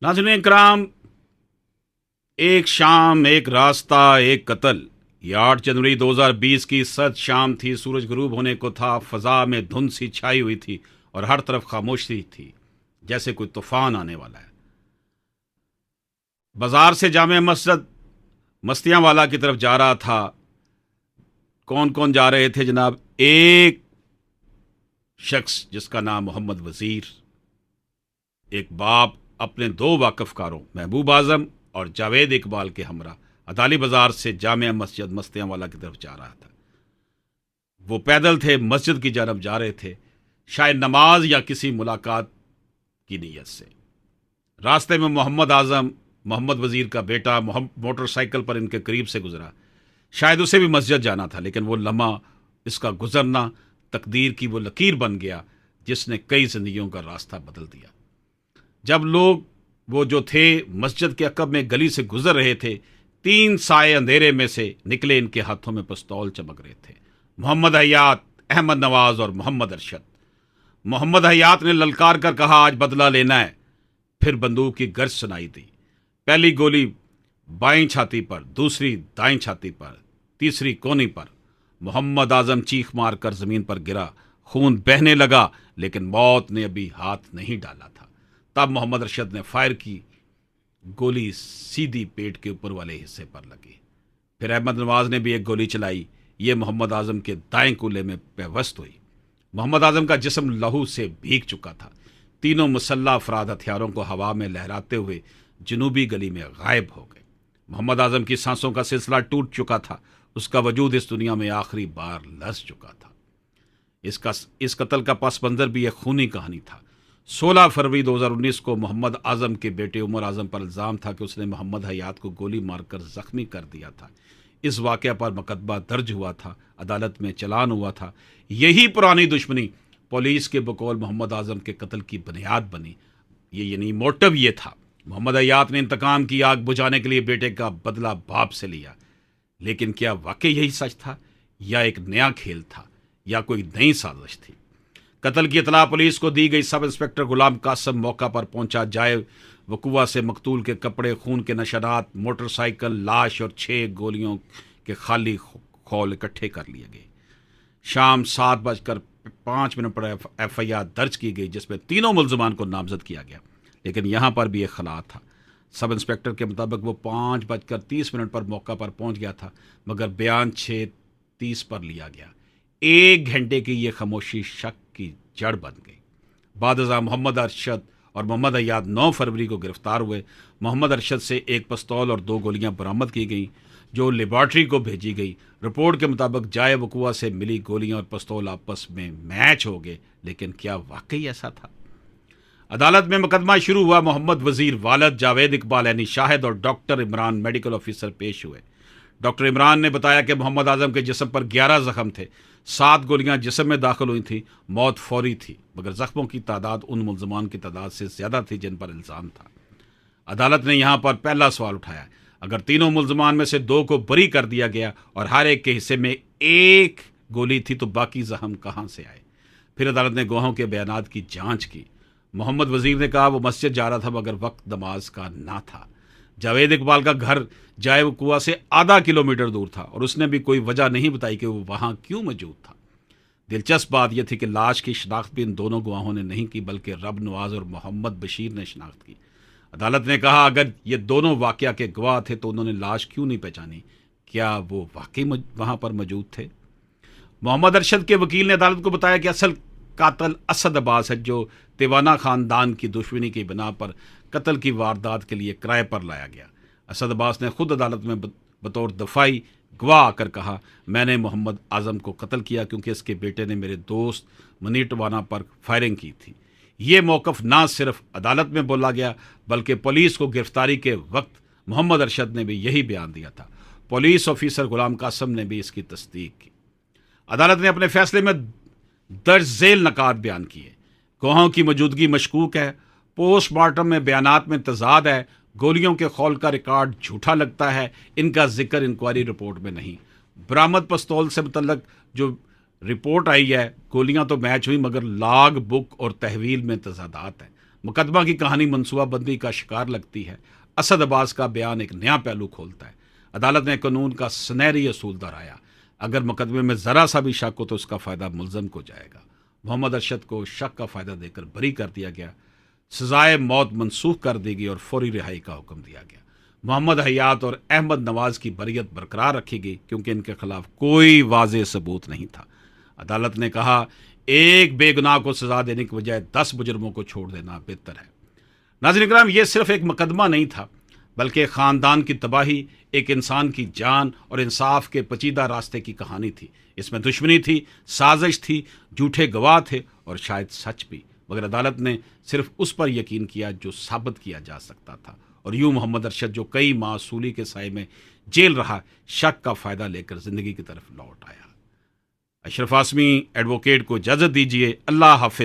नाज़रीन इकराम, एक शाम एक रास्ता एक कत्ल। ये 8 जनवरी 2020 की सर्द शाम थी। सूरज गुरूब होने को था। फ़ज़ा में धुंध सी छाई हुई थी और हर तरफ खामोशी थी, जैसे कोई तूफान आने वाला है। बाजार से जामे मस्जिद मस्तियां वाला की तरफ जा रहा था। कौन कौन जा रहे थे जनाब? एक शख्स जिसका नाम मोहम्मद वज़ीर, एक बाप अपने दो वाकफकारों महबूब आजम और जावेद इकबाल के हमरा अदाली बाजार से जामिया मस्जिद मस्तियां वाला की तरफ जा रहा था। वो पैदल थे, मस्जिद की जानब जा रहे थे, शायद नमाज या किसी मुलाकात की नीयत से। रास्ते में मोहम्मद आजम, मोहम्मद वजीर का बेटा, मोटरसाइकिल पर इनके करीब से गुजरा। शायद उसे भी मस्जिद जाना था, लेकिन वो लम्हा, इसका गुजरना तकदीर की वो लकीर बन गया जिसने कई जिंदगियों का रास्ता बदल दिया। जब लोग वो जो थे मस्जिद के अकब में गली से गुजर रहे थे, 3 साए अंधेरे में से निकले। इनके हाथों में पिस्तौल चमक रहे थे। मोहम्मद हयात, अहमद नवाज और मोहम्मद अरशद। मोहम्मद हयात ने ललकार कर कहा, आज बदला लेना है। फिर बंदूक की गर्ज सुनाई दी। पहली गोली बाईं छाती पर, दूसरी दाईं छाती पर, तीसरी कोनी पर। मोहम्मद आजम चीख मार कर जमीन पर गिरा। खून बहने लगा, लेकिन मौत ने अभी हाथ नहीं डाला था। तब मोहम्मद अरशद ने फायर की। गोली सीधी पेट के ऊपर वाले हिस्से पर लगी। फिर अहमद नवाज ने भी एक गोली चलाई। ये मोहम्मद आजम के दाएं कूल्हे में पेवस्त हुई। मोहम्मद आजम का जिस्म लहू से भीग चुका था। तीनों मुसल्ला अफराद हथियारों को हवा में लहराते हुए जनूबी गली में गायब हो गए। मोहम्मद आजम की सांसों का सिलसिला टूट चुका था। उसका वजूद इस दुनिया में आखिरी बार लर्ज चुका था। इस कत्ल का पस मंजर भी एक खूनी कहानी था। 16 फरवरी 2019 को मोहम्मद आजम के बेटे उमर आजम पर इल्ज़ाम था कि उसने मोहम्मद हयात को गोली मारकर जख्मी कर दिया था। इस वाक़े पर मुकदमा दर्ज हुआ था, अदालत में चलान हुआ था। यही पुरानी दुश्मनी पुलिस के बकौल मोहम्मद आजम के कत्ल की बुनियाद बनी। ये यानी मोटिव ये था। मोहम्मद हयात ने इंतकाम की आग बुझाने के लिए बेटे का बदला बाप से लिया। लेकिन क्या वाकई यही सच था, या एक नया खेल था, या कोई नई साजिश थी? कत्ल की इतला पुलिस को दी गई। सब इंस्पेक्टर गुलाम कासम मौका पर पहुंचा। जाए वकुआ से मकतूल के कपड़े, खून के नशरात, मोटरसाइकिल, लाश और 6 गोलियों के खाली खौल इकट्ठे कर लिए गए। शाम 7:05 पर FIR दर्ज की गई, जिसमें तीनों मुल्जमान को नामजद किया गया। लेकिन यहाँ पर भी एक खला था। सब इंस्पेक्टर के मुताबिक वो 5:30 पर मौका पर पहुंच गया था, मगर बयान 6:30 पर लिया गया। 1 घंटे की ये खामोशी शक की जड़ बन गई। बादशाह मोहम्मद अरशद और मोहम्मद हयात 9 फरवरी को गिरफ्तार हुए। मोहम्मद अरशद से एक पिस्तौल और 2 गोलियां बरामद की गई, जो लेबॉर्ट्री को भेजी गई। रिपोर्ट के मुताबिक जाए वकुआ से मिली गोलियां और पिस्तौल आपस में मैच हो गए। लेकिन क्या वाकई ऐसा था? अदालत में मुकदमा शुरू हुआ। मोहम्मद वजीर, वालिद जावेद इकबाल यानी शाहिद, और डॉक्टर इमरान मेडिकल ऑफिसर पेश हुए। डॉक्टर इमरान ने बताया कि मोहम्मद आजम के जिस्म पर 11 जख्म थे। 7 गोलियां जिस्म में दाखिल हुई थी। मौत फौरी थी, मगर जख्मों की तादाद उन मुल्जमान की तादाद से ज्यादा थी जिन पर इल्ज़ाम था। अदालत ने यहां पर पहला सवाल उठाया, अगर तीनों मुल्जमान में से 2 को बरी कर दिया गया और हर एक के हिस्से में 1 गोली थी, तो बाकी जख्म कहां से आए? फिर अदालत ने गवाहों के बयानात की जांच की। मोहम्मद वजीर ने कहा वो मस्जिद जा रहा था, मगर वक्त नमाज का ना था। जावेद इकबाल का घर जाए कुआ से आधा किलोमीटर दूर था, और उसने भी कोई वजह नहीं बताई कि वो वहां क्यों मौजूद था। दिलचस्प बात यह थी कि लाश की शनाख्त भी इन दोनों गवाहों ने नहीं की, बल्कि रब नवाज और मोहम्मद बशीर ने शनाख्त की। अदालत ने कहा, अगर ये दोनों वाकया के गवाह थे तो उन्होंने लाश क्यों नहीं पहचानी? क्या वो वाकई वहां पर मौजूद थे? मोहम्मद अरशद के वकील ने अदालत को बताया कि असल कातल असद अब्बास है, जो तिवाना खानदान की दुश्मनी की बिना पर कत्ल की वारदात के लिए किराए पर लाया गया। असद अब्बास ने खुद अदालत में बतौर दफाई गवाह आकर कहा, मैंने मोहम्मद आजम को कत्ल किया क्योंकि इसके बेटे ने मेरे दोस्त मुनीर टवाना पर फायरिंग की थी। ये मौक़िफ़ ना सिर्फ अदालत में बोला गया, बल्कि पुलिस को गिरफ्तारी के वक्त मोहम्मद अरशद ने भी यही बयान दिया था। पुलिस ऑफिसर गुलाम कासम ने भी इसकी तस्दीक की। अदालत ने अपने फैसले में दर्ज झेल नकात बयान किए। गवाहों की मौजूदगी मशकूक है। पोस्टमार्टम में बयानात में तजाद है। गोलियों के खौल का रिकॉर्ड झूठा लगता है। इनका जिक्र इंक्वायरी रिपोर्ट में नहीं। बरामद पिस्तौल से मुतल्लक जो रिपोर्ट आई है, गोलियां तो मैच हुई, मगर लाग बुक और तहवील में तजादात हैं। मुकदमा की कहानी मनसूबाबंदी का शिकार लगती है। असद अब्बास का बयान एक नया पहलू खोलता है। अदालत ने कानून का सुनहरी असूल दोहराया, अगर मुकदमे में ज़रा सा भी शक हो तो उसका फ़ायदा मुलज़म को जाएगा। मोहम्मद अरशद को शक का फ़ायदा देकर बरी कर दिया गया, सजाए मौत मनसूख कर दी गई और फौरी रिहाई का हुक्म दिया गया। मोहम्मद हयात और अहमद नवाज की बरियत बरकरार रखी गई क्योंकि इनके खिलाफ कोई वाज़ेह सबूत नहीं था। अदालत ने कहा, एक बेगुनाह को सजा देने की बजाय 10 मुजरमों को छोड़ देना बेहतर है। नाज़रीन इकराम, ये सिर्फ एक मुकदमा नहीं था, बल्कि एक ख़ानदान की तबाही, एक इंसान की जान और इंसाफ के पचीदा रास्ते की कहानी थी। इसमें दुश्मनी थी, साजिश थी, झूठे गवाह थे और शायद सच भी, मगर अदालत ने सिर्फ उस पर यकीन किया जो साबित किया जा सकता था। और यूं मोहम्मद अरशद, जो कई माह सूली के साए में जेल रहा, शक का फ़ायदा लेकर ज़िंदगी की तरफ लौट आया। अशरफ आसमी एडवोकेट को इजाज़त दीजिए। अल्लाह हाफिज़।